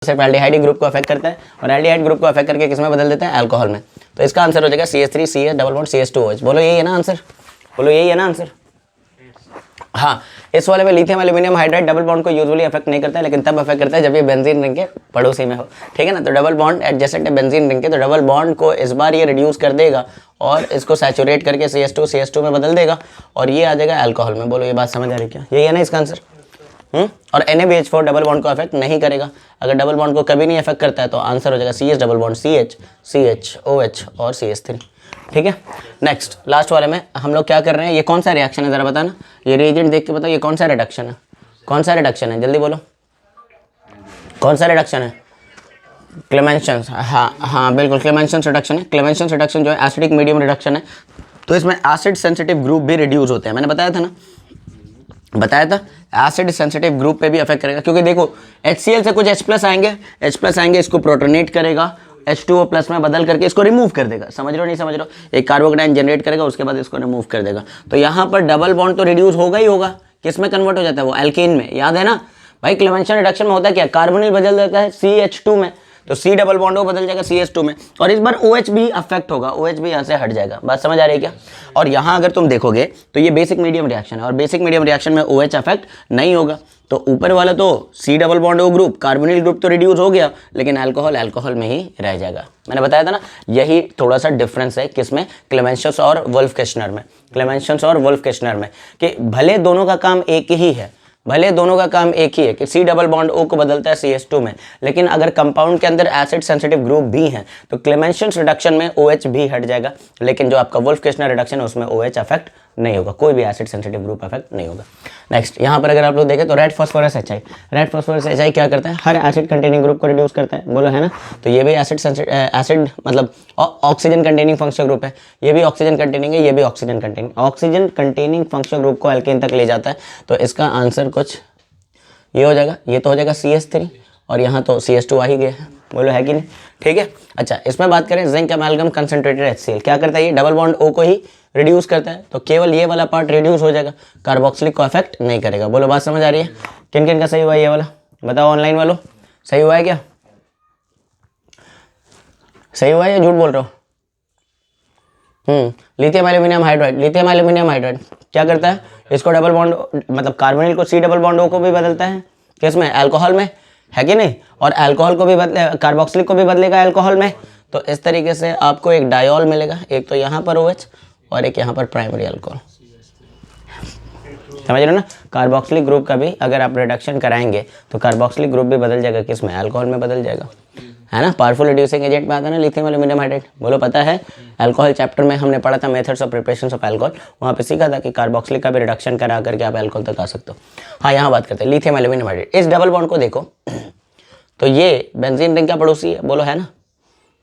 सिर्फ aldehyde group को affect करता है और एल्डिहाइड ग्रुप को अफेक्ट करके किस में बदल देता है, अल्कोहल में। तो इसका आंसर हो जाएगा CH3CH डबल बॉन्ड CH2OH। बोलो यही है ना आंसर, बोलो यही है ना आंसर। हाँ, इस वाले में lithium aluminium hydride double bond को यूजुअली अफेक्ट नहीं करता है, लेकिन तब अफेक्ट करता है जब ये बेंजीन रिंग के पड़ोसी में हो, ठीक है ना। तो डबल बॉन्ड एडजेसेंट है बेंजीन रिंग के, तो डबल बॉन्ड को इस बार ये रिड्यूस कर देगा और इसको सैचुरेट करके CH2 में बदल देगा और ये आ जाएगा अल्कोहल में। बोलो ये बात समझ आ रही क्या, यही है ना इसका आंसर। और NaBH4 डबल बॉन्ड को अफेक्ट नहीं करेगा। अगर डबल बॉन्ड को कभी नहीं अफेक्ट करता है तो आंसर हो जाएगा CH double bond CH, CHOH और CH3, ठीक है। नेक्स्ट लास्ट वाले में हम लोग क्या कर रहे हैं, ये कौन सा रिएक्शन है जरा बताना, ये रिएजेंट देख के बताओ ये कौन सा रिडक्शन है, कौन सा रिडक्शन है, जल्दी बोलो कौन सा रिडक्शन है। क्लेमेंशन, हाँ बिल्कुल क्लेमेंशन रिडक्शन है। क्लेमेंशन रिडक्शन जो है एसिडिक मीडियम रिडक्शन है, तो इसमें एसिड सेंसिटिव ग्रुप भी रिड्यूस होते हैं। मैंने बताया था ना, बताया था एसिड सेंसिटिव ग्रुप पे भी अफेक्ट करेगा, क्योंकि देखो HCl से कुछ H+ आएंगे, H+ आएंगे, इसको प्रोटोनेट करेगा, H2O+ में बदल करके इसको रिमूव कर देगा। समझ रहे हो नहीं समझ रहे हो, एक कार्बोकैटायन जनरेट करेगा, उसके बाद इसको रिमूव कर देगा। तो यहाँ पर डबल बॉन्ड तो रिड्यूस होगा ही होगा, किस में कन्वर्ट हो जाता है वो, एल्केन में। याद है ना भाई, क्लेमेंशन रिडक्शन में होता है क्या, कार्बोनिल बदल देता है CH2 में, तो C डबल बॉन्ड वो बदल जाएगा CH2 में, और इस बार OH भी अफेक्ट होगा, OH भी यहाँ से हट जाएगा। बात समझ आ रही है क्या। और यहाँ अगर तुम देखोगे तो ये बेसिक मीडियम रिएक्शन है, और बेसिक मीडियम रिएक्शन में OH अफेक्ट नहीं होगा। तो ऊपर वाला तो C double bond O group, carbonyl group तो रिड्यूस हो गया, लेकिन अल्कोहल में ही रह जाएगा। मैंने बताया था ना, यही थोड़ा सा डिफरेंस है किसमें, क्लेमेंशस और वुल्फ-केस्नर में, क्लेमेंशस और वुल्फ-केस्नर में, कि भले दोनों का काम एक ही है, भले दोनों का काम एक ही है कि C डबल बॉन्ड O को बदलता है CH2 में, लेकिन अगर कंपाउंड के अंदर एसिड सेंसिटिव ग्रुप भी हैं तो क्लेमेंशन रिडक्शन में OH भी हट जाएगा, लेकिन जो आपका वुल्फ-केस्नर रिडक्शन है उसमें OH अफेक्ट नहीं होगा, कोई भी एसिड सेंसिटिव ग्रुप अफेक्ट नहीं होगा। नेक्स्ट यहाँ पर अगर आप लोग देखें तो red phosphorus HI, red phosphorus HI क्या करता है, हर एसिड कंटेनिंग ग्रुप को रिड्यूस करता है, बोलो है ना। तो ये भी एसिड मतलब ऑक्सीजन कंटेनिंग फंक्शनल ग्रुप है, ये भी ऑक्सीजन कंटेनिंग है, ये भी ऑक्सीजन कंटेनिंग फंक्शनल ग्रुप को एल्केन तक ले जाता है। तो इसका आंसर कुछ ये हो जाएगा, ये तो हो जाएगा CH3 और यहाँ तो CH2 आ ही गया है, बोलो है कि नहीं, ठीक है। अच्छा इसमें बात करें जिंक एमाल्गम कंसंट्रेटेड HCl, क्या करता है ये, डबल बॉन्ड O को ही रिड्यूस करता है, तो केवल ये वाला पार्ट रिड्यूस हो जाएगा, कार्बोक्सिलिक को अफेक्ट नहीं करेगा। बोलो बात समझ आ रही है, किन किन का सही हुआ ये वाला, बताओ ऑनलाइन वालों, सही हुआ है क्या, सही हुआ है या झूठ बोल रहे हो। लिथियम एल्यूमिनियम हाइड्राइड क्या करता है, इसको डबल बॉन्ड मतलब कार्बोनिल को C डबल बॉन्ड O को भी बदलता है, किसमें, अल्कोहल में, है कि नहीं, और अल्कोहल को भी बदले, कार्बोक्सिलिक को भी बदलेगा अल्कोहल में। तो इस तरीके से आपको एक डायोल मिलेगा, एक तो यहाँ पर OH और एक यहाँ पर प्राइमरी अल्कोहल, समझ रहे हो ना। कार्बोक्सिलिक ग्रुप का भी अगर आप रिडक्शन कराएंगे तो कार्बोक्सिलिक ग्रुप भी बदल जाएगा, किसमें, अल्कोहल में बदल जाएगा, है ना। पावरफुल रिड्यूसिंग एजेंट में आता है ना लिथियम एल्यूमिनियम हाइड्राइड, बोलो पता है। अल्कोहल चैप्टर में हमने पढ़ा था methods of preparation of alcohol, वहाँ पे सीखा था कि कार्बोक्सिलिक का भी रिडक्शन करा करके आप अल्कोहल तक आ सकते हो। हाँ यहाँ बात करते हैं लिथियम एल्यूमिनियम हाइड्राइड, इस डबल बॉन्ड को देखो तो ये बेंजीन रिंग का पड़ोसी है, बोलो है ना,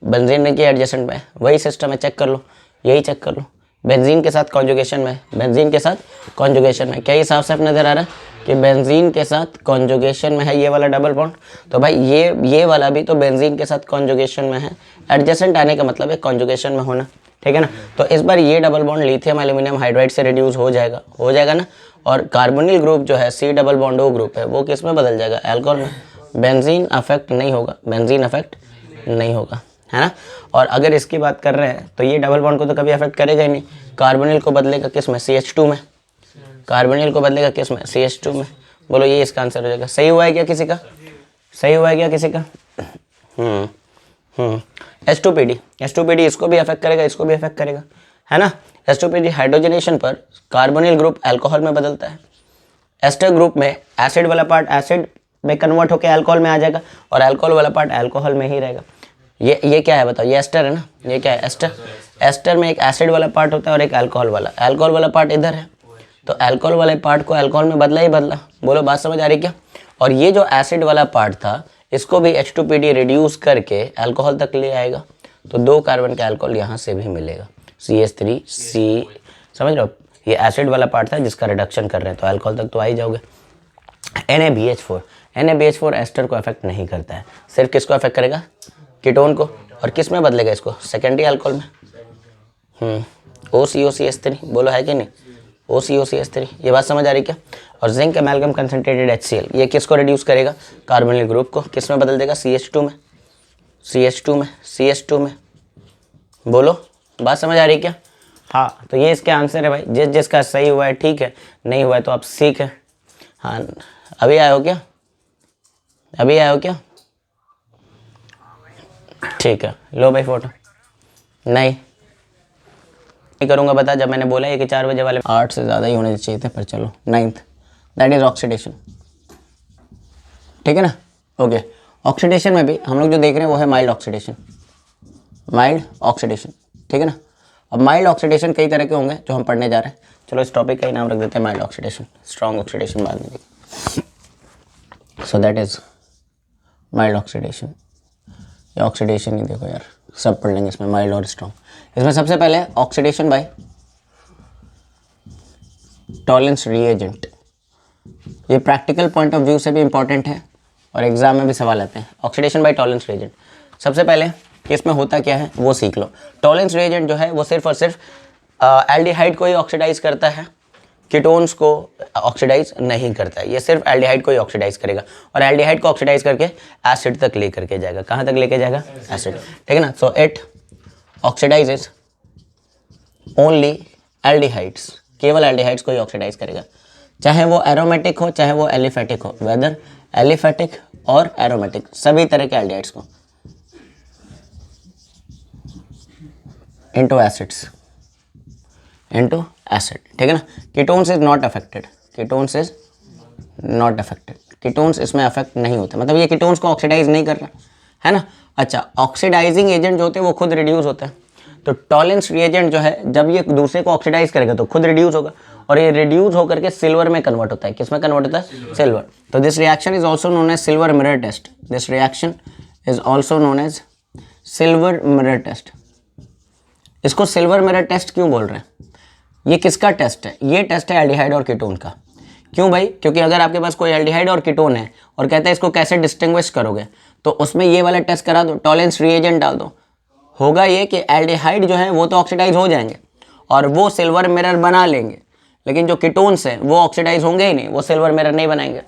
बेंजीन रिंग के एडजेसेंट में वही सिस्टम है, चेक कर लो, यही चेक कर लो, बेंजीन के साथ कॉन्जुगेशन में, बेंजीन के साथ कॉन्जुगेशन में, क्या ये साफ साफ नजर आ रहा है कि बेंजीन के साथ कॉन्जुगेशन में है ये वाला डबल बॉन्ड। तो भाई ये वाला भी तो बेंजीन के साथ कॉन्जुगेशन में है, एडजेसेंट आने का मतलब है कॉन्जुगेशन में होना, ठीक है ना। तो इस बार ये double bond lithium aluminium hydride से रिड्यूस हो जाएगा ना, और कार्बोनिल ग्रुप जो है C double bond O group है वो किस में बदल जाएगा, अल्कोहल में। बेंजीन अफेक्ट नहीं होगा, बेंजीन अफेक्ट नहीं होगा, है ना। और अगर इसकी बात कर रहे हैं तो ये डबल बॉन्ड को तो कभी अफेक्ट करेगा ही नहीं, कार्बोनिल को बदलेगा किस में, CH2 में, कार्बोनिल को बदलेगा किस में, CH2 में। बोलो ये इसका आंसर हो जाएगा। सही हुआ है क्या किसी का, सही हुआ है क्या किसी का। H2PD इसको भी अफेक्ट करेगा, इसको भी अफेक्ट करेगा, है ना। H2PD हाइड्रोजनेशन पर कार्बोनिल ग्रुप अल्कोहल में बदलता है, एस्टर ग्रुप में एसिड वाला पार्ट एसिड में कन्वर्ट होकर अल्कोहल में आ जाएगा और अल्कोहल वाला पार्ट अल्कोहल में ही रहेगा। ये क्या है बताओ, ये एस्टर है ना, ये क्या है एस्टर। एस्टर में एक एसिड वाला पार्ट होता है और एक अल्कोहल वाला पार्ट इधर है, तो अल्कोहल वाले पार्ट को अल्कोहल में बदला ही बदला। बोलो बात समझ आ रही क्या। और ये जो एसिड वाला पार्ट था इसको भी H2PD रिड्यूस करके अल्कोहल तक ले आएगा, तो 2 कार्बन का अल्कोहल यहाँ से भी मिलेगा, CH3C, समझ रहे हो। ये एसिड वाला पार्ट था जिसका रिडक्शन कर रहे हैं, तो अल्कोहल तक तो आ ही जाओगे। NaBH4 एस्टर को अफेक्ट नहीं करता है, सिर्फ किसको अफेक्ट करेगा, कीटोन को, और किस में बदलेगा इसको, सेकेंडरी अल्कोहल में, OCOCH3, बोलो है कि नहीं, OCO-CH3, ये बात समझ आ रही क्या। और जिंक एमालगम कंसनट्रेटेड HCl, ये किसको रिड्यूस करेगा, कार्बोनिल ग्रुप को, किस में बदल देगा, CH2 में, CH2 में, CH2 में। बोलो बात समझ आ रही क्या। हाँ तो ये इसके आंसर है भाई, जिसका सही हुआ है ठीक है, नहीं हुआ है तो आप सीख है। हाँ अभी आए हो क्या, अभी आए हो क्या, ठीक है लो भाई फोटो। नहीं करूँगा बता, जब मैंने बोला है कि 4 बजे वाले 8 से ज़्यादा ही होने चाहिए थे, पर चलो 9th, दैट इज़ ऑक्सीडेशन, ठीक है ना। ओके ऑक्सीडेशन में भी हम लोग जो देख रहे हैं वो है माइल्ड ऑक्सीडेशन, माइल्ड ऑक्सीडेशन, ठीक है ना। अब माइल्ड ऑक्सीडेशन कई तरह के होंगे जो हम पढ़ने जा रहे हैं, चलो इस टॉपिक का ही नाम रख देते हैं माइल्ड ऑक्सीडेशन, स्ट्रॉन्ग ऑक्सीडेशन बाद में देखिए। So that is mild oxidation, या ऑक्सीडेशन ही देखो यार, सब पढ़ लेंगे इसमें, माइल्ड और स्ट्रॉन्ग। इसमें सबसे पहले ऑक्सीडेशन बाय टॉलेंस रिएजेंट, ये प्रैक्टिकल पॉइंट ऑफ व्यू से भी इंपॉर्टेंट है और एग्जाम में भी सवाल आते हैं। ऑक्सीडेशन बाय टॉलेंस रिएजेंट, सबसे पहले इसमें होता क्या है वो सीख लो। टॉलेंस रिएजेंट जो है वो सिर्फ और सिर्फ एल्डिहाइड को ही ऑक्सीडाइज करता है, कीटोन्स को ऑक्सीडाइज नहीं करता है, ये सिर्फ एल्डिहाइड को ही ऑक्सीडाइज करेगा और एल्डिहाइड को ऑक्सीडाइज करके एसिड तक लेकर के जाएगा। कहाँ तक लेके जाएगा, एसिड, ठीक है ना। So it oxidises only aldehydes, केवल एल्डिहाइड्स को ही ऑक्सीडाइज करेगा, चाहे वो एरोमेटिक हो चाहे वो एलिफेटिक हो, वेदर एलिफेटिक और एरोमेटिक, सभी तरह के एल्डिहाइड्स को into acids, into acid, ठीक है ना। Ketones is not affected, ketones is not affected, ketones इसमें अफेक्ट नहीं होते, मतलब ये कीटोन्स को ऑक्सीडाइज नहीं कर रहा है ना। अच्छा ऑक्सीडाइजिंग एजेंट जो होते हैं वो खुद रिड्यूस होते हैं, तो टॉलेंस रिएजेंट जो है जब ये दूसरे को ऑक्सीडाइज करेगा तो खुद रिड्यूस होगा और ये रिड्यूस होकर के सिल्वर में कन्वर्ट होता है, किस में कन्वर्ट होता है, सिल्वर। तो this reaction is also known as silver mirror test, this reaction is also known as silver mirror test. इसको सिल्वर मिरर टेस्ट क्यों बोल रहे हैं, ये किसका टेस्ट है, ये टेस्ट है एल्डिहाइड और कीटोन का। क्यों भाई, क्योंकि अगर आपके पास कोई एल्डिहाइड और कीटोन है और कहते हैं इसको कैसे डिस्टिंग्विश करोगे, तो उसमें ये वाला टेस्ट करा दो, टॉलेंस रिएजेंट डाल दो, होगा ये कि एल्डिहाइड जो है वो तो ऑक्सीडाइज हो जाएंगे और वो सिल्वर मिरर बना लेंगे, लेकिन जो कीटोन्स हैं वो ऑक्सीडाइज होंगे ही नहीं, वो सिल्वर मिरर नहीं बनाएंगे।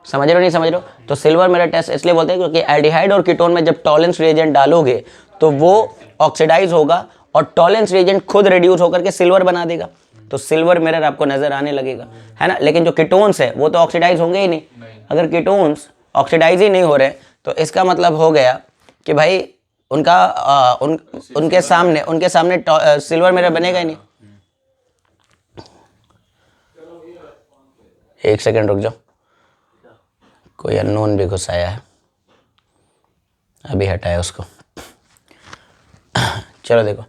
समझ रहे हो नहीं समझ रहे हो। तो सिल्वर मिरर टेस्ट इसलिए बोलते हैं क्योंकि एल्डिहाइड और कीटोन में जब टॉलेंस रिएजेंट डालोगे तो वो ऑक्सीडाइज होगा और टॉलेंस रिएजेंट खुद रिड्यूस होकर के सिल्वर बना देगा, तो सिल्वर मिरर आपको नजर आने लगेगा, है ना। लेकिन जो कीटोन्स है वो तो ऑक्सीडाइज होंगे ही नहीं, अगर कीटोन्स ऑक्सीडाइज ही नहीं हो रहे तो इसका मतलब हो गया कि भाई उनके सामने सिल्वर मिरर बनेगा ही नहीं। एक सेकंड रुक जाओ, कोई अननोन भी घुस आया है, अभी हटाया उसको। चलो देखो,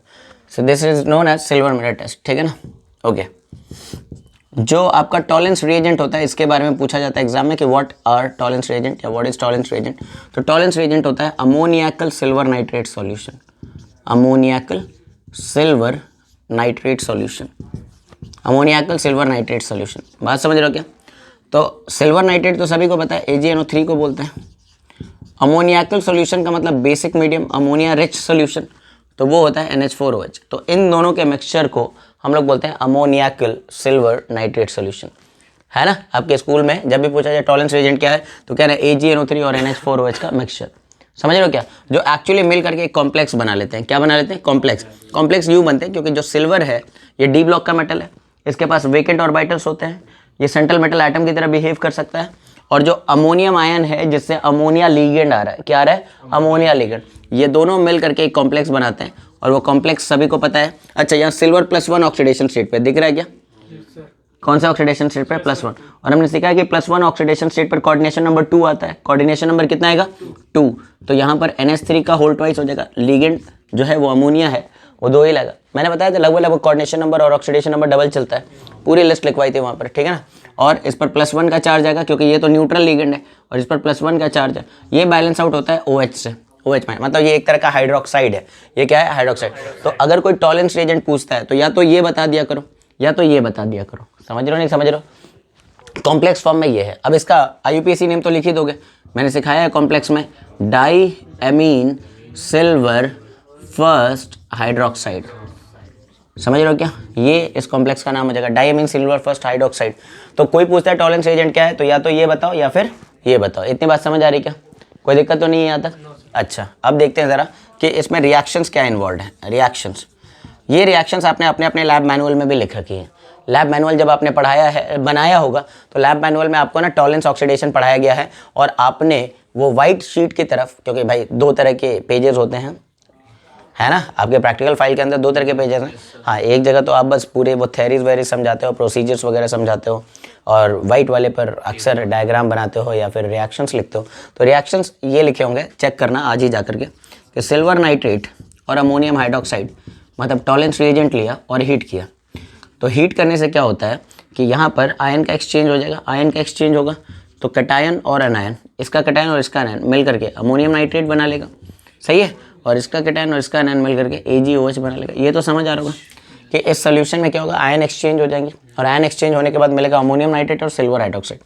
so this is known as silver mirror test, ठीक है ना। ओके जो आपका टॉलेंस रिएजेंट होता है इसके बारे में पूछा जाता है एग्जाम में कि व्हाट आर टॉलेंस रिएजेंट या व्हाट इज टॉलेंस रिएजेंट। तो टॉलेंस रिएजेंट होता है अमोनियाकल silver nitrate solution, अमोनियाकल silver nitrate solution, अमोनियाकल silver nitrate solution. बात समझ रहे हो क्या। तो सिल्वर नाइट्रेट तो सभी को पता है, AgNO3 को बोलते हैं। अमोनियाकल सॉल्यूशन का मतलब basic medium, ammonia rich solution, तो वो होता है NH4OH। तो इन दोनों के मिक्सचर को हम लोग बोलते हैं अमोनियाकल सिल्वर नाइट्रेट सॉल्यूशन, है ना। आपके स्कूल में जब भी पूछा जाए टॉलेंस रिएजेंट क्या है तो क्या है AgNO3 और NH4OH का मिक्सचर। समझ रहे हो क्या, जो एक्चुअली मिल करके एक कॉम्प्लेक्स बना लेते हैं। क्या बना लेते हैं, कॉम्प्लेक्स। कॉम्प्लेक्स यूँ बनते हैं क्योंकि जो सिल्वर है ये डी ब्लॉक का मेटल है, इसके पास वेकेंट ऑर्बिटल्स होते हैं, ये सेंट्रल मेटल एटम की तरह बिहेव कर सकता है, और जो अमोनियम आयन है जिससे अमोनिया लिगेंड आ रहा है, क्या आ रहा है, अमोनिया लिगेंड, ये दोनों मिल करके एक कॉम्प्लेक्स बनाते हैं और वो कॉम्प्लेक्स सभी को पता है। अच्छा यहाँ सिल्वर +1 ऑक्सीडेशन स्टेट पे दिख रहा है क्या, कौन सा ऑक्सीडेशन स्टेट पे, +1। और हमने सीखा है कि +1 ऑक्सीडेशन स्टेट पर कोऑर्डिनेशन नंबर 2 आता है, कोऑर्डिनेशन नंबर कितना आएगा, 2। तो यहाँ पर NH3 का होल ट्वाइस हो जाएगा, लिगेंड जो है वो अमोनिया है, वो 2 ही लगा। मैंने बताया था लगभग कोऑर्डिनेशन नंबर और ऑक्सीडेशन नंबर डबल चलता है, पूरी लिस्ट लिखवाई थी वहाँ पर, ठीक है ना। और इस पर +1 का चार्ज आएगा क्योंकि ये तो न्यूट्रल लिगेंड है और इस पर +1 का चार्ज है, ये बैलेंस आउट होता है OH से, OH में, मतलब ये एक तरह का हाइड्रोक्साइड है, ये क्या है, हाइड्रोक्साइड। तो अगर कोई टॉलेंस रिएजेंट पूछता है तो या तो ये बता दिया करो या तो ये बता दिया करो। समझ रहे हो नहीं समझ रहे हो। कॉम्प्लेक्स फॉर्म में ये है। अब इसका IUPAC नेम तो लिख ही दोगे, मैंने सिखाया है कॉम्प्लेक्स में di amine silver first hydroxide, समझ रहे हो क्या, ये इस कॉम्प्लेक्स का नाम हो जाएगा डायमीन सिल्वर फर्स्ट हाइड्रोक्साइड। तो कोई पूछता है टॉलरेंस रिएजेंट क्या है, तो या तो ये बताओ या फिर ये बताओ। इतनी बात समझ आ रही क्या, कोई दिक्कत तो नहीं है यहाँ तक? अच्छा, अब देखते हैं ज़रा कि इसमें रिएक्शंस क्या इन्वॉल्व है। रिएक्शंस, ये रिएक्शंस आपने अपने अपने लैब मैनुअल में भी लिख रखी है। लैब मैनुअल जब आपने पढ़ाया है, बनाया होगा, तो लैब मैनुअल में आपको ना टॉलरेंस ऑक्सीडेशन पढ़ाया गया है, और आपने वो वाइट शीट की तरफ, क्योंकि भाई 2 तरह के पेजेस होते हैं, है ना, आपके प्रैक्टिकल फाइल के अंदर 2 तरह के पेजेस हैं। हाँ, एक जगह तो आप बस पूरे वो थेरीज वेरीज समझाते हो, प्रोसीजर्स वगैरह समझाते हो, और वाइट वाले पर अक्सर डायग्राम बनाते हो या फिर रिएक्शंस लिखते हो। तो रिएक्शंस ये लिखे होंगे, चेक करना आज ही जा करके, कि सिल्वर नाइट्रेट और अमोनियम हाइड्रोक्साइड, मतलब टॉलरेंस रिएजेंट लिया और हीट किया। तो हीट करने से क्या होता है कि यहाँ पर आयन का एक्सचेंज हो जाएगा। आयन का एक्सचेंज होगा तो कैटायन और अनायन, इसका कैटायन और इसका अनायन मिल करके अमोनियम नाइट्रेट बना लेगा, सही है, और इसका कैटायन और इसका अनायन मिल करके AgOH बना लेगा। ये तो समझ आ रहा होगा कि इस सोल्यूशन में क्या होगा, आयन एक्सचेंज हो जाएंगे, और आयन एक्सचेंज होने के बाद मिलेगा अमोनियम नाइट्रेट और सिल्वर हाइड्रोक्साइड।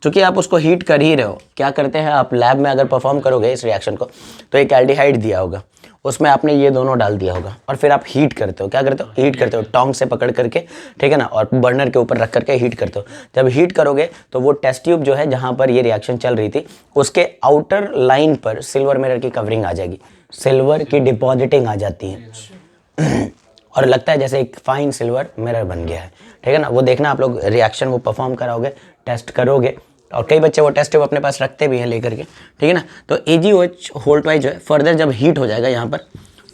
चूँकि आप उसको हीट कर ही रहे हो, क्या करते हैं आप लैब में अगर परफॉर्म करोगे इस रिएक्शन को, तो एक एल्डिहाइड दिया होगा, उसमें आपने ये दोनों डाल दिया होगा, और फिर आप हीट करते हो। क्या करते हो, हीट करते हो, टोंग से पकड़ करके, ठीक है ना, और बर्नर के ऊपर रख करके हीट करते हो। जब हीट करोगे तो वो टेस्ट ट्यूब जो है जहाँ पर ये रिएक्शन चल रही थी, उसके आउटर लाइन पर सिल्वर मिरर की कवरिंग आ जाएगी, सिल्वर की डिपॉजिटिंग आ जाती है और लगता है जैसे एक फाइन सिल्वर मिरर बन गया है, ठीक है ना। वो देखना आप लोग रिएक्शन वो परफॉर्म कराओगे, टेस्ट करोगे, और कई बच्चे वो टेस्ट ट्यूब अपने पास रखते भी हैं लेकर के, ठीक है ना। तो AgOH होल्ट वाइज जो है फर्दर जब हीट हो जाएगा यहाँ पर,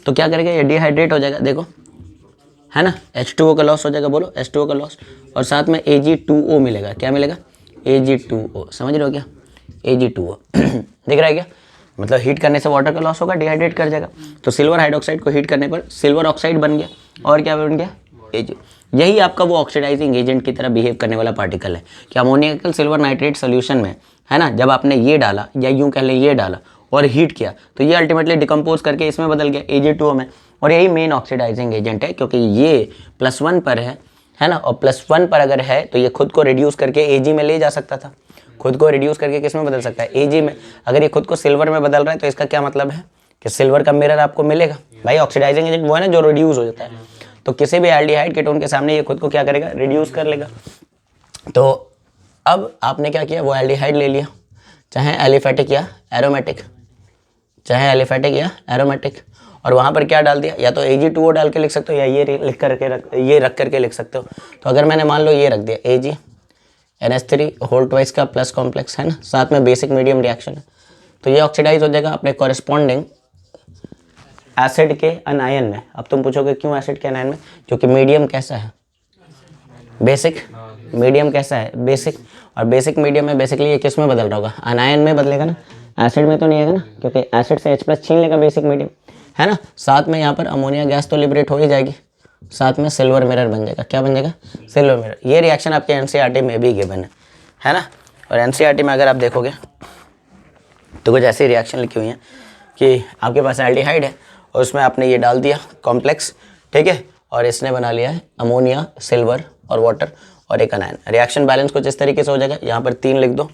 तो क्या करेगा, ये डिहाइड्रेट हो जाएगा, देखो है ना, H2O का लॉस हो जाएगा, बोलो H2O का लॉस, और साथ में Ag2O मिलेगा। क्या मिलेगा, Ag2O, समझ रहे हो क्या, Ag2O दिख रहा है क्या, मतलब हीट करने से वाटर का लॉस होगा, डिहाइड्रेट कर जाएगा। तो सिल्वर हाइड्रोक्साइड को हीट करने पर सिल्वर ऑक्साइड बन गया, और क्या बन गया, Ag। यही आपका वो ऑक्सीडाइजिंग एजेंट की तरह बिहेव करने वाला पार्टिकल है कि अमोनियकल सिल्वर नाइट्रेट सोल्यूशन में, है ना, जब आपने ये डाला, या यूं कह लें ये डाला और हीट किया, तो ये अल्टीमेटली डिकम्पोज करके इसमें बदल गया Ag2O में, और यही मेन ऑक्सीडाइजिंग एजेंट है, क्योंकि ये +1 पर है ना, और +1 पर अगर है तो ये खुद को रिड्यूस करके Ag में ले जा सकता था, खुद को रिड्यूस करके किस में बदल सकता है, Ag में। अगर ये खुद को सिल्वर में बदल रहा है तो इसका क्या मतलब है कि सिल्वर का मिरर आपको मिलेगा। भाई ऑक्सीडाइजिंग एजेंट वो है ना जो रिड्यूस हो जाता है, तो किसी भी एल्डिहाइड कीटोन के सामने ये खुद को क्या करेगा, रिड्यूस कर लेगा। तो अब आपने क्या किया, वो एल्डिहाइड ले लिया, चाहे एलिफेटिक या एरोमेटिक, चाहे एलिफेटिक या एरोमेटिक, और वहाँ पर क्या डाल दिया, या तो Ag2O डाल के लिख सकते हो, या ये लिख करके ये रख करके लिख सकते हो। तो अगर मैंने मान लो ये रख दिया Ag NH3 होल्ट वाइज का प्लस कॉम्प्लेक्स है ना, साथ में बेसिक मीडियम रिएक्शन है, तो ये ऑक्सीडाइज हो जाएगा अपने कॉरेस्पॉन्डिंग एसिड के अनायन में। अब तुम पूछोगे क्यों एसिड के अनायन में, क्योंकि मीडियम कैसा है, बेसिक, मीडियम कैसा है, बेसिक, और बेसिक मीडियम में बेसिकली ये किस में बदल रहा होगा, अनायन में बदलेगा ना, एसिड में तो नहीं आएगा ना, क्योंकि एसिड से H+ छीन लेगा बेसिक मीडियम, है ना। साथ में यहाँ पर अमोनिया गैस तो लिबरेट हो ही जाएगी, साथ में सिल्वर मिरर बन जाएगा। क्या बन जाएगा, सिल्वर मिरर। ये रिएक्शन आपके NCERT में भी गिवन है ना, और NCERT में अगर आप देखोगे तो कुछ ऐसी रिएक्शन लिखी हुई हैं कि आपके पास एल्डिहाइड है और उसमें आपने ये डाल दिया कॉम्प्लेक्स, ठीक है, और इसने बना लिया है अमोनिया, सिल्वर और वाटर और एक अनायन। रिएक्शन बैलेंस कुछ इस तरीके से हो जाएगा, यहाँ पर 3 लिख दो,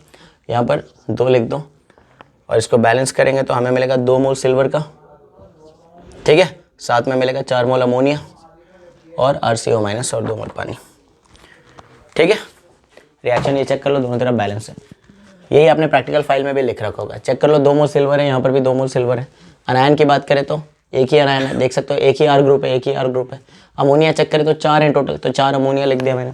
यहाँ पर 2 लिख दो, और इसको बैलेंस करेंगे तो हमें मिलेगा 2 मोल सिल्वर का, ठीक है, साथ में मिलेगा 4 मोल अमोनिया और RCO- और 2 मोल पानी, ठीक है। रिएक्शन ये चेक कर लो, दोनों तरफ बैलेंस है, यही आपने प्रैक्टिकल फाइल में भी लिख रखा होगा। चेक कर लो, 2 मोल सिल्वर है, यहाँ पर भी 2 मोल सिल्वर है। अनायन की बात करें तो एक ही अनायन है, देख सकते हो, एक ही R ग्रुप है, एक ही R ग्रुप है। अमोनिया चेक करें तो 4 हैं टोटल, तो 4 अमोनिया लिख दिया मैंने,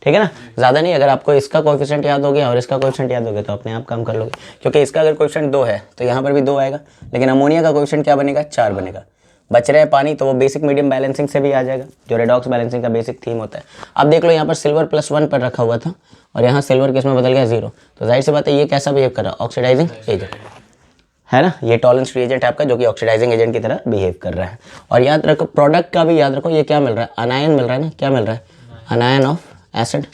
ठीक है ना, ज़्यादा नहीं। अगर आपको इसका कोएफिशिएंट याद हो गया और इसका कोएफिशिएंट याद हो गया तो अपने आप काम कर लोगे, क्योंकि इसका अगर कोएफिशिएंट 2 है तो यहाँ पर भी 2 आएगा, लेकिन अमोनिया का कोएफिशिएंट क्या बनेगा, 4 बनेगा। बच रहा है पानी, तो वो बेसिक मीडियम बैलेंसिंग से भी आ जाएगा, जो रेडॉक्स बैलेंसिंग का बेसिक थीम होता है। अब देख लो, यहाँ पर सिल्वर +1 पर रखा हुआ था और यहाँ सिल्वर किस में बदल गया, 0, तो जाहिर सी बात है ये कैसा बिहेव कर रहा है, ऑक्सीडाइजिंग एजेंट, है ना। ये टॉलरेंस रिएजेंट है आपका, जो कि ऑक्सीडाइजिंग एजेंट की तरह बिहेव कर रहा है। और याद रखो, प्रोडक्ट का भी याद रखो, ये क्या मिल रहा है, अनायन मिल रहा है ना, क्या मिल रहा है, अनायन ऑफ एसिड,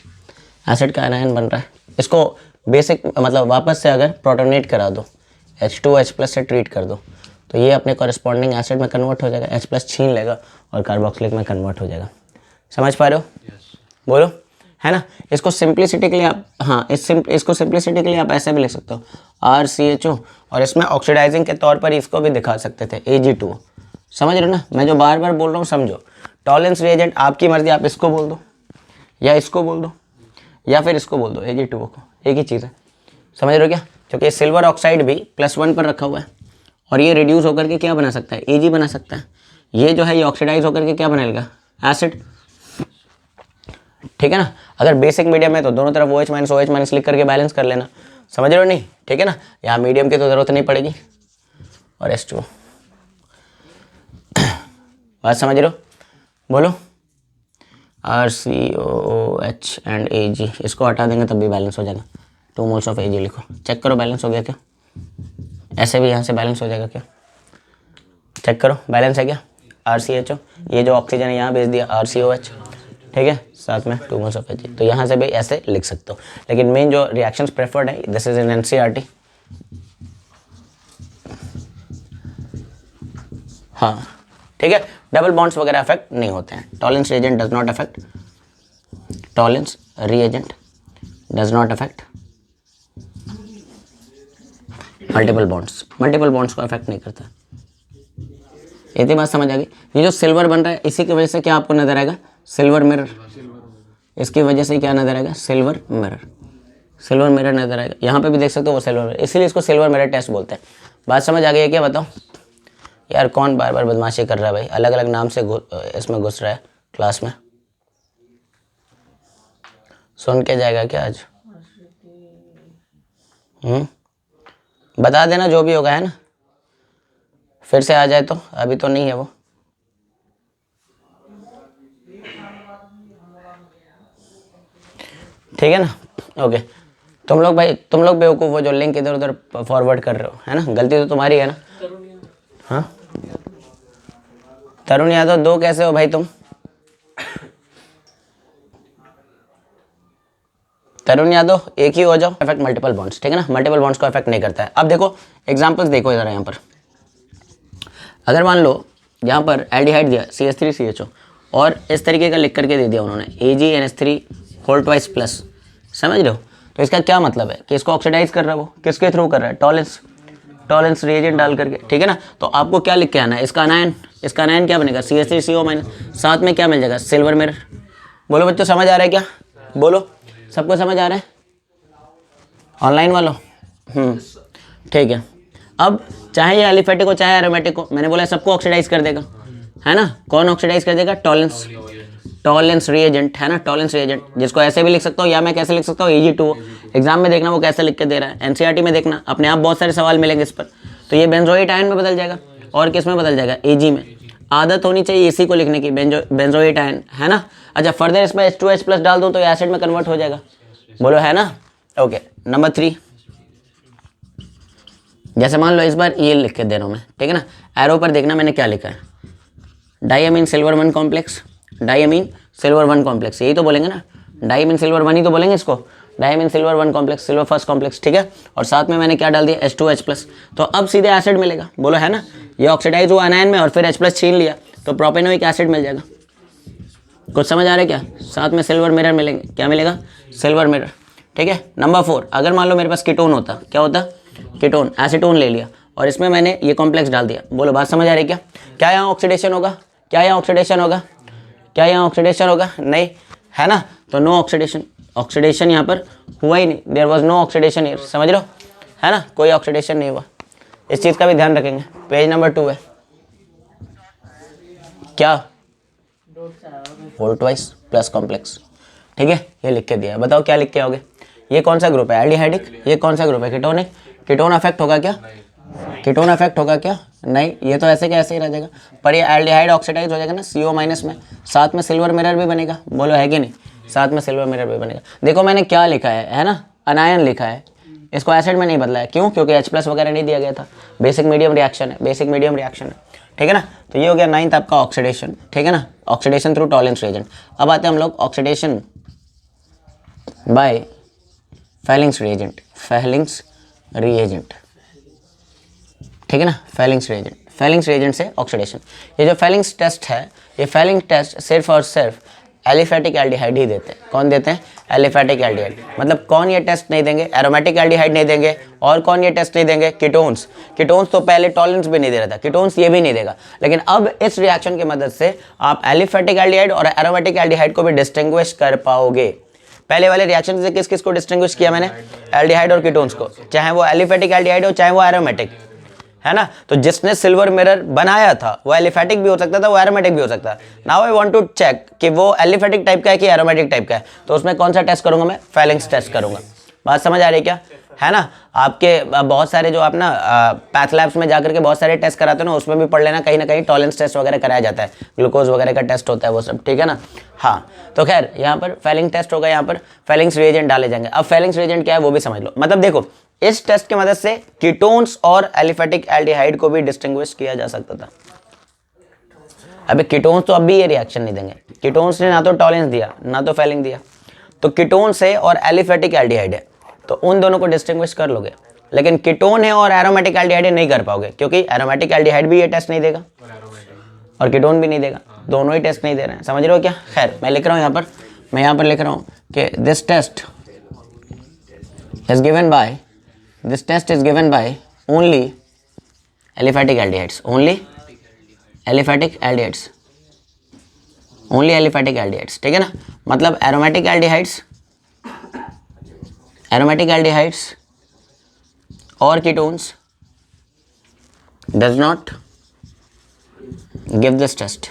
एसिड का अनायन बन रहा है। इसको बेसिक मतलब वापस से अगर प्रोटोनेट करा दो, H2H+ से ट्रीट कर दो, तो ये अपने कॉरेस्पॉन्डिंग एसिड में कन्वर्ट हो जाएगा, H+ छीन लेगा और कार्बोक्सिलिक में कन्वर्ट हो जाएगा। समझ पा रहे हो, बोलो, है ना। इसको सिंप्लिसिटी के लिए आप, हाँ, इसको सिंप्लिसिटी के लिए आप ऐसे भी लिख सकते हो, RCHO, और इसमें ऑक्सीडाइजिंग के तौर पर इसको भी दिखा सकते थे, Ag2O। समझ रहे हो ना, मैं जो बार बार बोल रहा हूँ समझो, टॉलरेंस रिएजेंट आपकी मर्जी, आप इसको बोल दो या इसको बोल दो या फिर इसको बोल दो, Ag2O को, एक ही चीज़ है, समझ रहे हो क्या? क्योंकि सिल्वर ऑक्साइड भी +1 पर रखा हुआ है और ये रिड्यूस होकर के क्या बना सकता है, Ag बना सकता है। ये जो है ये ऑक्सीडाइज होकर के क्या बनाएगा, एसिड, ठीक है ना। अगर बेसिक मीडियम है तो दोनों तरफ OH- लिख करके बैलेंस कर लेना, समझ रहे हो नहीं, ठीक है ना। यहाँ मीडियम की तो ज़रूरत नहीं पड़ेगी। और H2O, बात समझ रहे हो, बोलो। RCOOH एंड Ag, इसको हटा देंगे तब भी बैलेंस हो जाएगा। 2 मोल्स ऑफ Ag लिखो, चेक करो बैलेंस हो गया क्या, ऐसे भी यहाँ से बैलेंस हो जाएगा क्या, चेक करो बैलेंस है क्या। RCHO, ये जो ऑक्सीजन है यहाँ भेज दिया RCOH, ठीक है, साथ में 2 मोल्स ऑफ Ag, तो यहाँ से भी ऐसे लिख सकते हो। लेकिन मेन जो रिएक्शंस प्रेफर्ड है, दिस इज इन NCERT। हाँ ठीक है, डबल बॉन्ड्स वगैरह अफेक्ट नहीं होते हैं। Tolerance reagent does not affect, tolerance reagent does not affect multiple bonds को अफेक्ट नहीं करता। इतनी बात समझ आ गई। ये जो सिल्वर बन रहा है इसी की वजह से क्या आपको नजर आएगा, सिल्वर मिरर, इसकी वजह से क्या नजर आएगा, सिल्वर मिरर नजर आएगा। यहाँ पे भी देख सकते हो वो सिल्वर मिरर, इसीलिए इसको सिल्वर मिरर टेस्ट बोलते हैं। बात समझ आ गई है क्या, बताओ यार, कौन बार बार बदमाशी कर रहा है भाई, अलग अलग नाम से इसमें घुस रहा है क्लास में, सुन के जाएगा क्या आज? बता देना जो भी होगा, है ना, फिर से आ जाए तो, अभी तो नहीं है वो। ठीक है ना, ओके। तुम लोग बेवकूफ़ हो जो लिंक इधर उधर फॉरवर्ड कर रहे हो, है ना, गलती तो तुम्हारी है ना। हाँ तरुण यादव 2 कैसे हो भाई तुम? तरुण यादव 1 ही हो जाओ। इफेक्ट मल्टीपल बॉन्ड्स, ठीक है ना, मल्टीपल बॉन्ड्स को इफेक्ट नहीं करता है। अब देखो एग्जांपल्स देखो इधर यहाँ पर, अगर मान लो यहाँ पर एल्डिहाइड दिया CH3CHO और इस तरीके का लिख करके दे दिया उन्होंने AgNH3 होल ट्वाइस प्लस, समझ रहे हो, तो इसका क्या मतलब है कि इसको ऑक्सीडाइज कर रहा है, वो किसके थ्रू कर रहा है, टॉलरेंस रिएजेंट डाल करके, ठीक है ना। तो आपको क्या लिख के आना है, इसका अनायन क्या बनेगा, CH3CO-, साथ में क्या मिल जाएगा, सिल्वर मिरर। बोलो बच्चों समझ आ रहा है क्या, बोलो सबको समझ आ रहा है, ऑनलाइन वालों, ठीक है। अब चाहे ये एलिफेटिक हो चाहे एरोमेटिक हो, मैंने बोला सबको ऑक्सीडाइज कर देगा, है ना। कौन ऑक्सीडाइज कर देगा, टॉलरेंस रिएजेंट, है ना, टॉलरेंस रिएजेंट, जिसको ऐसे भी लिख सकता हूँ या मैं कैसे लिख सकता हूँ, Ag2O। एग्जाम में देखना वो कैसे लिख के दे रहा है, NCERT में देखना, अपने आप बहुत सारे सवाल मिलेंगे इस पर। तो ये बेंजोइट आयन में बदल जाएगा और किस में बदल जाएगा, Ag में। आदत होनी चाहिए इसी को लिखने की, बेंजोइट आयन, है ना। अच्छा फर्दर इसमें H2H+ डाल दूँ तो ये एसिड में कन्वर्ट हो जाएगा, बोलो है ना। ओके नंबर 3, जैसे मान लो इस बार ये लिख के दे रहा हूँ मैं, ठीक है ना। एरो पर देखना मैंने क्या लिखा है, डाइअमीन सिल्वर 1 कॉम्प्लेक्स, डाइअमीन सिल्वर 1 कॉम्प्लेक्स, यही तो बोलेंगे ना, डाइअमीन सिल्वर 1 ही तो बोलेंगे इसको, diamine silver 1 complex, silver first complex, ठीक है। और साथ में मैंने क्या डाल दिया, H2H+, तो अब सीधे एसिड मिलेगा, बोलो है ना। ये ऑक्सीडाइज हुआ अनायन में और फिर H+ छीन लिया तो प्रोपेनोइक एसिड मिल जाएगा। कुछ समझ आ रहा है क्या, साथ में सिल्वर मिरर मिलेंगे, क्या मिलेगा, सिल्वर मिरर, ठीक है। नंबर 4, अगर मान लो मेरे पास कीटोन होता, क्या होता, कीटोन, एसीटोन ले लिया और इसमें मैंने ये कॉम्प्लेक्स डाल दिया, बोलो बात समझ आ रही है क्या यहाँ ऑक्सीडेशन होगा, क्या यहाँ ऑक्सीडेशन होगा, नहीं, है ना। तो नो ऑक्सीडेशन यहाँ पर हुआ ही नहीं, there was no oxidation here, समझ लो, है ना, कोई ऑक्सीडेशन नहीं हुआ। इस चीज़ का भी ध्यान रखेंगे। पेज नंबर 2 है क्या, होल ट्वाइस प्लस कॉम्प्लेक्स, ठीक है, ये लिख के दिया। बताओ क्या लिख के आओगे, ये कौन सा ग्रुप है, एल्डिहाइडिक, ये कौन सा ग्रुप है, कीटोनिक। कीटोन अफेक्ट होगा क्या, कीटोन अफेक्ट होगा क्या, नहीं, ये तो ऐसे कैसे ही रह जाएगा। पर ये एल्डिहाइड ऑक्सीडाइज हो जाएगा ना CO- में, साथ में सिल्वर मिरर भी बनेगा, बोलो है कि नहीं, साथ में सिल्वर मिरर भी बनेगा। देखो मैंने क्या लिखा है ना, अनायन लिखा है, इसको एसिड में नहीं बदला है, क्यों, क्योंकि H+ वगैरह नहीं दिया गया था, बेसिक मीडियम रिएक्शन है, ठीक है ना। तो ये हो गया 9th आपका ऑक्सीडेशन, ठीक है ना, ऑक्सीडेशन थ्रू टॉलरेंस रिएजेंट। अब आते हैं हम लोग ऑक्सीडेशन बाय फेलिंग्स रिएजेंट, ठीक है ना, फेलिंग्स रिएजेंट से ऑक्सीडेशन। ये जो फेलिंग्स टेस्ट है, ये फेलिंग टेस्ट सिर्फ और सिर्फ एलिफेटिक एल्डिहाइड ही देते हैं। कौन देते हैं? Aliphatic aldehyde. मतलब कौन ये टेस्ट नहीं देंगे? एरोमेटिक एल्डिहाइड नहीं देंगे। और कौन ये टेस्ट नहीं देंगे? कीटोन्स। कीटोन्स तो पहले टॉलरेंस भी नहीं दे रहा था, कीटोन्स ये भी नहीं देगा। लेकिन अब इस रिएक्शन की मदद से आप एलिफेटिक एल्डिहाइड और एरोमेटिक एल्डिहाइड को भी डिस्टिंग्विश कर पाओगे। पहले वाले रिएक्शन से किस किस को डिस्टिंग्विश किया मैंने? एल्डिहाइड और कीटोन्स को, चाहे वो एलिफेटिक एल्डिहाइड हो चाहे वो एरोमेटिक, है ना। तो जिसने सिल्वर मिरर बनाया था वो एलिफेटिक भी हो सकता था, वो एरोमेटिक भी हो सकता है। Now I want to check कि वो एलिफेटिक टाइप का है कि एरोमेटिक टाइप का है। तो उसमें कौन सा टेस्ट करूंगा मैं? फेलिंग्स टेस्ट करूंगा। बात समझ आ रही है क्या? है ना। आपके बहुत सारे जो आप ना पैथ लैब्स में जाकर के बहुत सारे टेस्ट कराते हो ना, उसमें भी पढ़ लेना, कहीं ना कहीं टॉलरेंस टेस्ट वगैरह कराया जाता है, ग्लूकोज वगैरह का टेस्ट होता है वो सब, ठीक है ना। हाँ, तो खैर यहाँ पर फेलिंग टेस्ट होगा, यहाँ पर फेलिंग्स रिएजेंट डाले जाएंगे। अब फेलिंग्स रिएजेंट क्या है वो भी समझ लो। मतलब देखो, इस टेस्ट की मदद से कीटोन्स और एलिफेटिक एल्डिहाइड को भी डिस्टिंग्विश किया जा सकता था। अबे कीटोन्स तो अब भी ये रिएक्शन नहीं देंगे। कीटोन्स ने ना तो टॉलरेंस दिया ना तो फेलिंग दिया, तो कीटोन्स है और एलिफेटिक एल्डिहाइड है, तो उन दोनों को डिस्टिंग्विश कर लोगे। लेकिन कीटोन है और एरोमेटिक एल्डिहाइड नहीं कर पाओगे, क्योंकि एरोमेटिक एल्डिहाइड भी ये टेस्ट नहीं देगा और कीटोन भी नहीं देगा, दोनों ही टेस्ट नहीं दे रहे हैं। समझ रहे हो क्या? खैर मैं लिख रहा हूँ यहाँ पर, मैं यहाँ पर लिख रहा हूँ कि this test is given by only aliphatic aldehydes, only aliphatic aldehydes, ठीक है ना। मतलब एरोमेटिक एल्डिहाइड्स और ketones does not give this test.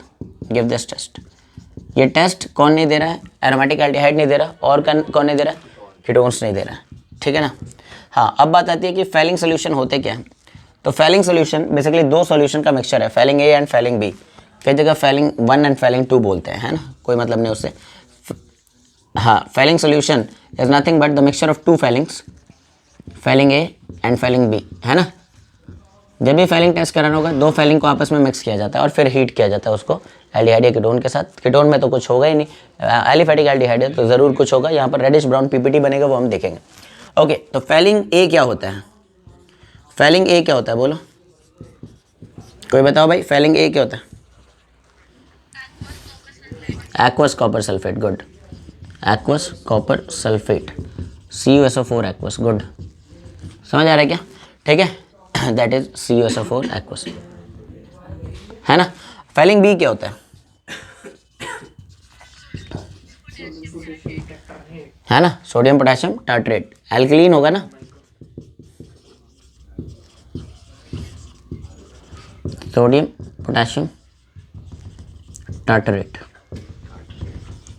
ये टेस्ट कौन नहीं दे रहा है? एरोमेटिक एल्डिहाइड नहीं दे रहा, और कौन नहीं दे रहा है? कीटोन्स नहीं दे रहा है, ठीक है ना। हाँ, अब बात आती है कि फेलिंग सोल्यूशन होते क्या है। तो फेलिंग सोल्यूशन बेसिकली दो सोल्यूशन का मिक्सचर है, Fehling A and Fehling B. कई जगह फेलिंग 1 एंड फेलिंग 2 बोलते हैं, है ना, कोई मतलब नहीं उससे। हाँ, Fehling solution is nothing but the mixture of two Fehlings, Fehling A and Fehling B, है ना। जब भी फेलिंग टेस्ट कराना होगा, दो फेलिंग को आपस में मिक्स किया जाता है और फिर हीट किया जाता है उसको एल्डिहाइड या कीटोन के साथ। कीटोन में तो कुछ होगा ही नहीं, एलिफेटिक एल्डिहाइड है तो ज़रूर कुछ होगा। यहाँ पर रेडिश ब्राउन पीपीटी बनेगा, वो हम देखेंगे। ओके, तो फेलिंग ए क्या होता है? फेलिंग ए क्या होता है बोलो, कोई बताओ भाई, फेलिंग ए क्या होता है? Aqueous copper sulphate, good. Aqueous copper sulphate, CuSO4 aqueous, good. समझ आ रहा है क्या? ठीक है, दैट इज CuSO4 एक्वस, है ना। फेलिंग बी क्या होता है ना, सोडियम पोटेशियम टार्ट्रेट, एल्कलीन होगा ना। Sodium potassium tartrate.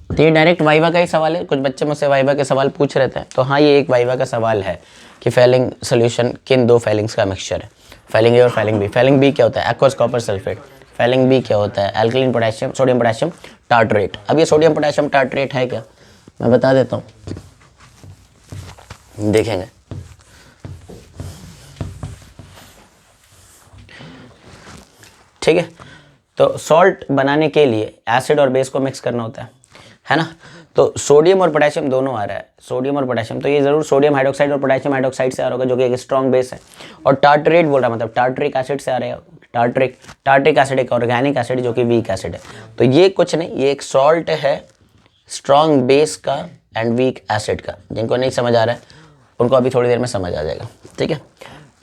तो ये डायरेक्ट वाइवा का ही सवाल है, कुछ बच्चे मुझसे वाइवा के सवाल पूछ रहे थे, तो हाँ ये एक वाइवा का सवाल है कि फेलिंग सोल्यूशन किन दो फेलिंग्स का मिक्सचर है, फेलिंग ए और फेलिंग बी। फेलिंग बी क्या होता है? Aqueous copper sulphate. Fehling B क्या होता है? Alkaline potassium, sodium potassium tartrate. अब ये सोडियम पोटेशियम टार्टरेट है क्या, मैं बता देता हूँ, देखेंगे। ठीक है, तो सॉल्ट बनाने के लिए एसिड और बेस को मिक्स करना होता है ना। तो सोडियम और पोटेशियम दोनों आ रहा है, सोडियम और पोटेशियम, तो ये जरूर सोडियम हाइड्रोक्साइड और पोटेशियम हाइड्रोक्साइड से आ रहा होगा, जो कि एक स्ट्रॉन्ग बेस है। और टार्टरेट बोल रहा मतलब टार्टरिक एसिड से आ रहा है। टार्टरिक एसिड एक ऑर्गेनिक एसिड जो कि वीक एसिड है। तो ये कुछ नहीं, ये एक सॉल्ट है स्ट्रॉन्ग बेस का एंड वीक एसिड का। जिनको नहीं समझ आ रहा है उनको अभी थोड़ी देर में समझ आ जाएगा, ठीक है।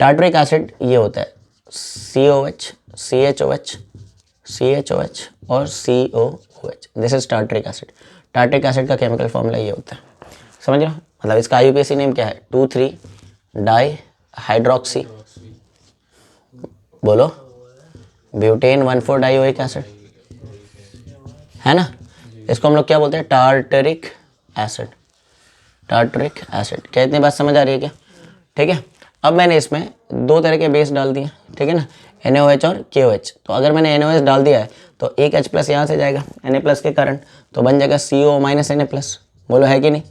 टार्टरिक एसिड ये होता है COH, CHOH, CHOH और COOH, this is tartaric acid. Tartaric acid का केमिकल फॉर्मूला ये होता है, समझ रहे हो। मतलब इसका IUPAC नेम क्या है? 2,3 डाई हाइड्रोक्सी, बोलो, ब्यूटेन 1,4 डाइओइक एसिड, है ना। इसको हम लोग क्या बोलते हैं? Tartaric acid. टार्टरिक एसिड, क्या इतनी बात समझ आ रही है क्या? ठीक है, अब मैंने इसमें दो तरह के बेस डाल दिए, ठीक है ना, NaOH और KOH। तो अगर मैंने NaOH डाल दिया है तो एक H+ यहाँ से जाएगा Na+ के कारण, तो बन जाएगा CO- Na+, बोलो है कि नहीं।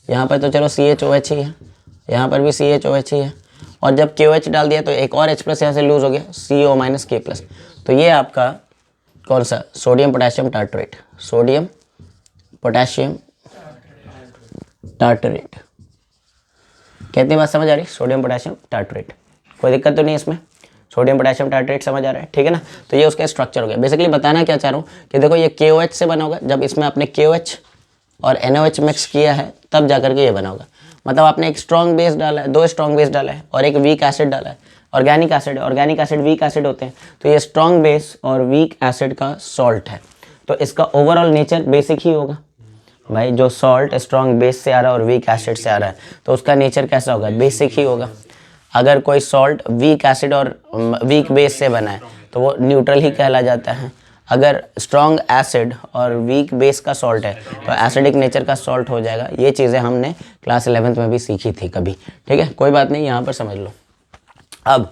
यहाँ पर तो चलो CHOH ही है, यहाँ पर भी CHOH ही है, और जब KOH डाल दिया तो एक और H+ यहाँ से लूज हो गया, CO- K+। तो ये आपका कौन सा? Sodium potassium tartrate, sodium potassium tartrate. कितनी बात समझ आ रही? सोडियम पोटेशियम टार्टरेट, कोई दिक्कत तो नहीं इसमें। सोडियम पोटेशियम टार्ट्रेट समझ आ रहा है, ठीक है ना। तो ये उसका स्ट्रक्चर हो गया। बेसिकली बताना क्या चाह रहा हूँ कि देखो ये KOH से बना होगा, जब इसमें आपने KOH और NOH मिक्स किया है तब जाकर के ये बना होगा। मतलब आपने एक स्ट्रॉन्ग बेस डाला है, 2 स्ट्रॉन्ग बेस डाला है और एक वीक एसिड डाला है, ऑर्गेनिक एसिड वीक एसिड होते हैं, तो ये स्ट्रॉन्ग बेस और वीक एसिड का सॉल्ट है। तो इसका ओवरऑल नेचर बेसिक ही होगा भाई। जो सॉल्ट स्ट्रॉन्ग बेस से आ रहा है और वीक एसिड से आ रहा है तो उसका नेचर कैसा होगा, बेसिक ही होगा। अगर कोई सॉल्ट वीक एसिड और वीक बेस से बना है तो वो न्यूट्रल ही कहला जाता है। अगर स्ट्रॉन्ग एसिड और वीक बेस का सॉल्ट है तो एसिडिक नेचर का सॉल्ट हो जाएगा। ये चीज़ें हमने क्लास 11th में भी सीखी थी कभी, ठीक है, कोई बात नहीं, यहाँ पर समझ लो। अब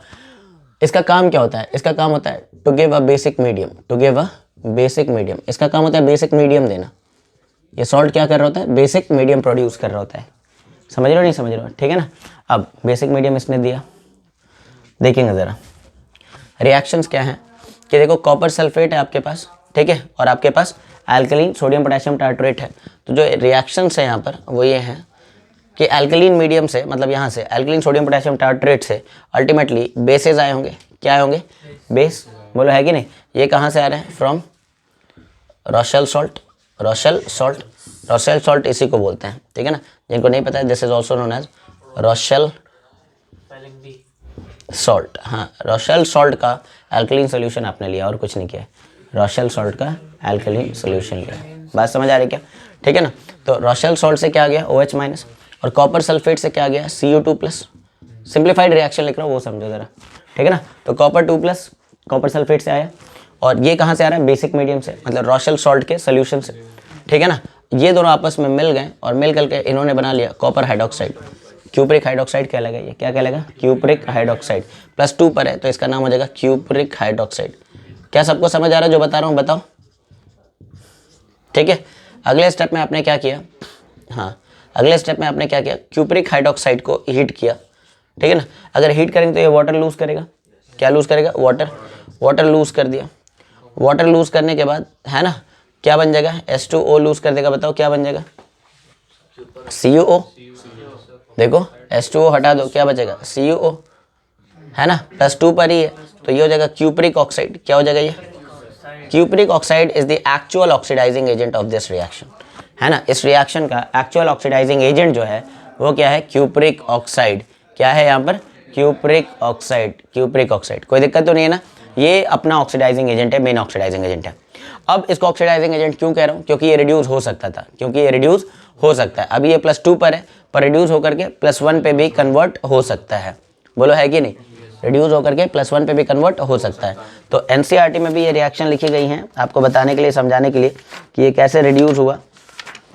इसका काम क्या होता है, इसका काम होता है to give a basic medium, to give a basic medium. इसका काम होता है बेसिक मीडियम देना। ये सॉल्ट क्या कर रहा होता है, बेसिक मीडियम प्रोड्यूस कर रहा होता है। समझ रहे हो नहीं समझ रहे हो, ठीक है ना। अब बेसिक मीडियम इसने दिया, देखेंगे ज़रा रिएक्शंस क्या हैं कि देखो कॉपर सल्फेट है आपके पास, ठीक है, और आपके पास अल्कलीन सोडियम पोटेशियम टार्ट्रेट है। तो जो रिएक्शंस है यहाँ पर वो ये हैं कि अल्कलीन मीडियम से, मतलब यहाँ से अल्कलीन सोडियम पोटेशियम टार्ट्रेट से अल्टीमेटली बेसेस आए होंगे। क्या आए होंगे, बेस, बोलो है कि नहीं। ये कहाँ से आ रहे हैं, फ्रॉम रॉशेल सॉल्ट। रॉशेल सॉल्ट इसी को बोलते हैं, ठीक है ना। जिनको नहीं पता है, this is also known as Rochelle salt. हाँ, रॉशेल सॉल्ट का अल्कलीन सोल्यूशन आपने लिया और कुछ नहीं किया, रॉशेल सॉल्ट का अल्कलीन सोल्यूशन लिया। बात समझ आ रही क्या, ठीक है ना। तो रॉशेल सॉल्ट से क्या आ गया, OH माइनस, और कॉपर सल्फेट से क्या आ गया, Cu2 प्लस। सिंप्लीफाइड रिएक्शन लिख रहा हूँ वो समझो ज़रा, ठीक है ना। तो कॉपर 2 प्लस कॉपर सल्फेट से आया, और ये कहाँ से आ रहा है, बेसिक मीडियम से, मतलब रॉशेल सॉल्ट के सोल्यूशन से, ठीक है ना। ये दोनों आपस में मिल गए और मिल करके इन्होंने बना लिया कॉपर हाइड्रोक्साइड। क्यूप्रिक हाइड्रोक्साइड कहलाएगा ये, क्या कहलाएगा, क्यूप्रिक हाइड्रोक्साइड। +2 पर है तो इसका नाम हो जाएगा क्यूप्रिक हाइड्रोक्साइड। क्या सबको समझ आ रहा है जो बता रहा हूँ, बताओ, ठीक है। अगले स्टेप में आपने क्या किया, हाँ अगले स्टेप में आपने क्या किया, क्यूप्रिक हाइड्रोक्साइड को हीट किया, ठीक है ना। अगर हीट करेंगे तो ये वाटर लूज करेगा, क्या लूज करेगा, वाटर लूज कर दिया। वाटर लूज करने के बाद है ना क्या बन जाएगा, H2O लूज कर देगा। बताओ क्या बन जाएगा, CuO। देखो H2O हटा दो, क्या बचेगा, CuO, है ना, +2 पर ही है तो ये हो जाएगा क्यूप्रिक ऑक्साइड। क्या हो जाएगा ये, cupric oxide is the actual oxidising agent of this reaction, है ना। इस रिएक्शन का एक्चुअल ऑक्सीडाइजिंग एजेंट जो है वो क्या है, क्यूप्रिक ऑक्साइड। क्या है यहाँ पर, क्यूप्रिक ऑक्साइड। कोई दिक्कत तो नहीं है ना। ये अपना ऑक्सीडाइजिंग एजेंट है, मेन ऑक्सीडाइजिंग एजेंट है। अब इसको ऑक्सीडाइजिंग एजेंट क्यों कह रहा हूँ, क्योंकि ये रिड्यूस हो सकता था, अभी ये +2 पर है, पर रिड्यूस होकर के +1 पे भी कन्वर्ट हो सकता है। बोलो है कि नहीं, रिड्यूस होकर के +1 पे भी कन्वर्ट हो सकता है। तो NCERT में भी ये रिएक्शन लिखी गई हैं आपको बताने के लिए, समझाने के लिए कि ये कैसे रिड्यूस हुआ।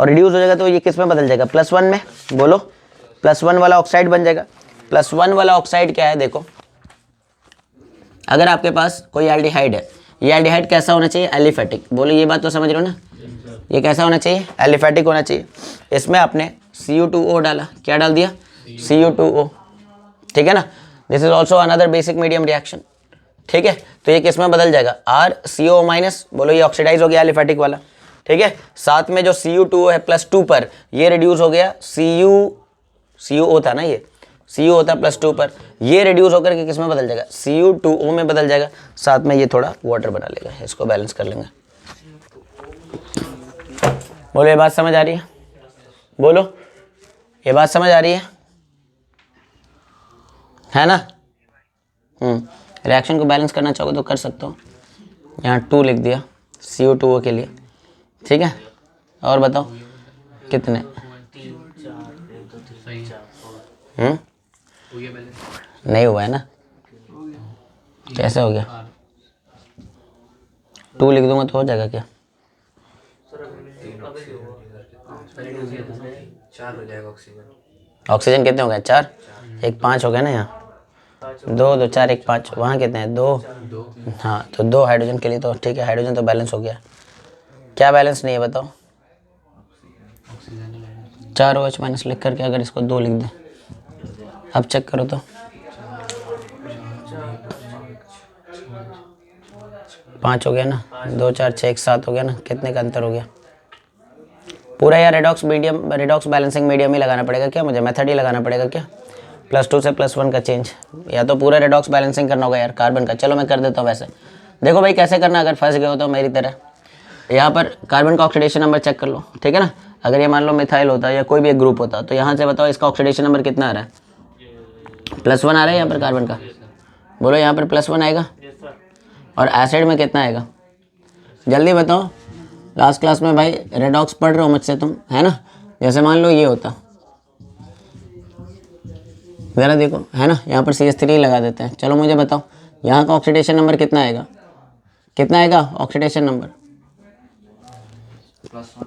और रिड्यूस हो जाएगा तो ये किस में बदल जाएगा, +1 में। बोलो +1 वाला ऑक्साइड बन जाएगा। +1 वाला ऑक्साइड क्या है, देखो अगर आपके पास कोई एल्डिहाइड है, ये एल्डिहाइड कैसा होना चाहिए, एलिफेटिक। बोलो ये बात तो समझ रहे हो ना, ये कैसा होना चाहिए, एलिफेटिक होना चाहिए। इसमें आपने Cu2O डाला, क्या डाल दिया, Cu2O, ठीक है ना। This is also another basic medium reaction, ठीक है। तो ये किस में बदल जाएगा, RCO-। बोलो ये ऑक्सीडाइज हो गया एलिफेटिक वाला, ठीक है। साथ में जो Cu2O है +2 पर, ये रिड्यूस हो गया CuO था ना, ये Cu होता है +2 पर, ये रिड्यूस होकर के किस में बदल जाएगा, Cu2O में बदल जाएगा। साथ में ये थोड़ा वाटर बना लेगा, इसको बैलेंस कर लेंगे। बोलो ये बात समझ आ रही है, बोलो ये बात समझ आ रही है ना। रिएक्शन को बैलेंस करना चाहोगे तो कर सकते हो, यहाँ 2 लिख दिया Cu2O के लिए, ठीक है। और बताओ कितने, नहीं हुआ है ना, कैसे हो गया, 2 लिख दूंगा तो हो जाएगा क्या, 4 हो जाएगा ऑक्सीजन कितने हो गए, 4, 1 5 हो गया ना, यहाँ 2 2 4 1 5, वहाँ कितने हैं, 2। हाँ तो 2 हाइड्रोजन के लिए तो ठीक है, हाइड्रोजन तो बैलेंस हो गया। क्या बैलेंस नहीं है बताओ, 4 OH- लिख करके अगर इसको 2 लिख दें, अब चेक करो तो 5 हो गया ना, 2 4 6 1 7 हो गया ना, कितने का अंतर हो गया पूरा। यार रिडॉक्स बैलेंसिंग मीडियम ही लगाना पड़ेगा क्या, मुझे मेथड ही लगाना पड़ेगा क्या, +2 से +1 का चेंज, या तो पूरा रेडॉक्स बैलेंसिंग करना होगा यार कार्बन का। चलो मैं कर देता हूँ वैसे। देखो भाई कैसे करना, अगर फंस गए हो तो मेरी तरह यहाँ पर कार्बन का ऑक्सीडेशन नंबर चेक कर लो, ठीक है ना। अगर ये मान लो मिथाइल होता या कोई भी एक ग्रुप होता तो यहाँ से बताओ इसका ऑक्सीडेशन नंबर कितना आ रहा है, +1 आ रहा है यहाँ पर कार्बन का। बोलो यहाँ पर +1 आएगा, और एसिड में कितना आएगा, जल्दी बताओ। लास्ट क्लास में भाई रेडॉक्स पढ़ रहे हो मुझसे तुम, है ना। जैसे मान लो ये होता, ज़रा देखो, है ना, यहाँ पर CH3 लगा देते हैं। चलो मुझे बताओ यहाँ का ऑक्सीडेशन नंबर कितना आएगा, कितना आएगा ऑक्सीडेशन नंबर,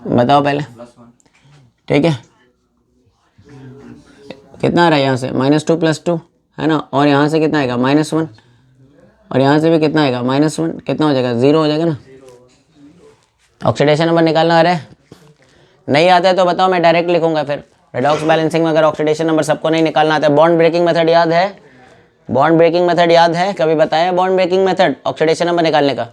बताओ पहले, ठीक है। कितना आ रहा है यहाँ से, -2 + 2, है ना। और यहाँ से कितना आएगा, -1, और यहाँ से भी कितना आएगा, -1, कितना हो जाएगा, 0 हो जाएगा ना। ऑक्सीडेशन नंबर निकालना आ रहा है, नहीं आता है तो बताओ, मैं डायरेक्ट लिखूंगा फिर। रेडॉक्स बैलेंसिंग में अगर ऑक्सीडेशन नंबर सबको नहीं निकालना आता है, बॉन्ड ब्रेकिंग मेथड याद है, बॉन्ड ब्रेकिंग मेथड याद है, कभी बताया bond breaking method oxidation number निकालने का।